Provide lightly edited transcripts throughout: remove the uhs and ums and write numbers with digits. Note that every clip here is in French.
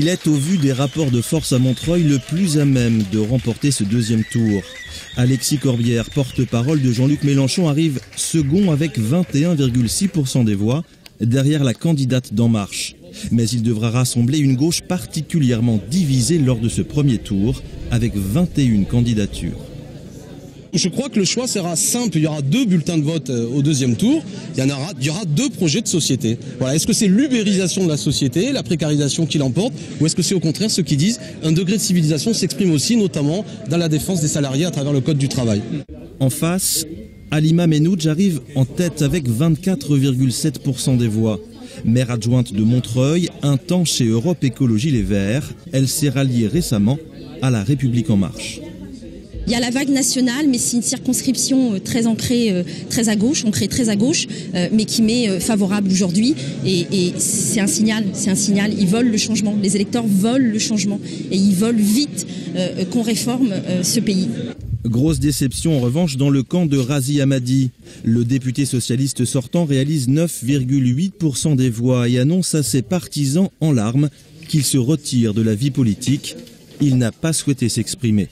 Il est, au vu des rapports de force à Montreuil, le plus à même de remporter ce deuxième tour. Alexis Corbière, porte-parole de Jean-Luc Mélenchon, arrive second avec 21,6% des voix, derrière la candidate d'En Marche. Mais il devra rassembler une gauche particulièrement divisée lors de ce premier tour, avec 21 candidatures. Je crois que le choix sera simple. Il y aura 2 bulletins de vote au deuxième tour. Il y aura 2 projets de société. Voilà. Est-ce que c'est l'ubérisation de la société, la précarisation qui l'emporte, ou est-ce que c'est au contraire ceux qui disent un degré de civilisation s'exprime aussi notamment dans la défense des salariés à travers le code du travail. En face, Halima Menoudj arrive en tête avec 24,7% des voix. Maire adjointe de Montreuil, un temps chez Europe Écologie Les Verts, elle s'est ralliée récemment à La République En Marche. Il y a la vague nationale, mais c'est une circonscription très ancrée, très à gauche, mais qui m'est favorable aujourd'hui. Et c'est un signal. Ils veulent le changement. Les électeurs veulent le changement. Et ils veulent vite qu'on réforme ce pays. Grosse déception en revanche dans le camp de Razi Hamadi. Le député socialiste sortant réalise 9,8% des voix et annonce à ses partisans en larmes qu'il se retire de la vie politique. Il n'a pas souhaité s'exprimer.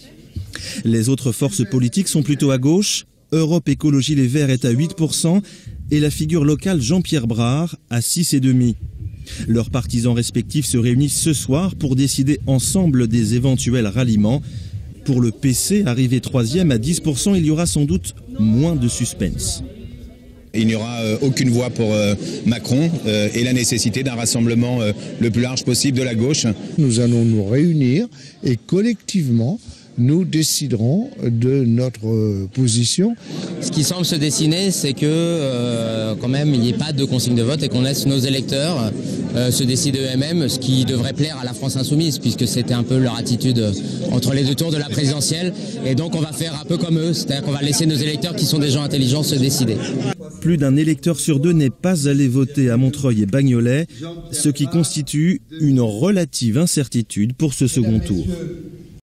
Les autres forces politiques sont plutôt à gauche. Europe Écologie Les Verts est à 8% et la figure locale Jean-Pierre Brard à 6,5%. Leurs partisans respectifs se réunissent ce soir pour décider ensemble des éventuels ralliements. Pour le PC, arrivé 3e à 10%, il y aura sans doute moins de suspense. Il n'y aura aucune voix pour Macron et la nécessité d'un rassemblement le plus large possible de la gauche. Nous allons nous réunir et collectivement, nous déciderons de notre position. Ce qui semble se dessiner, c'est que quand même il n'y ait pas de consigne de vote et qu'on laisse nos électeurs se décider eux-mêmes, ce qui devrait plaire à la France insoumise, puisque c'était un peu leur attitude entre les 2 tours de la présidentielle. Et donc on va faire un peu comme eux, c'est-à-dire qu'on va laisser nos électeurs, qui sont des gens intelligents, se décider. Plus d'un électeur sur 2 n'est pas allé voter à Montreuil et Bagnolet, ce qui constitue une relative incertitude pour ce second tour.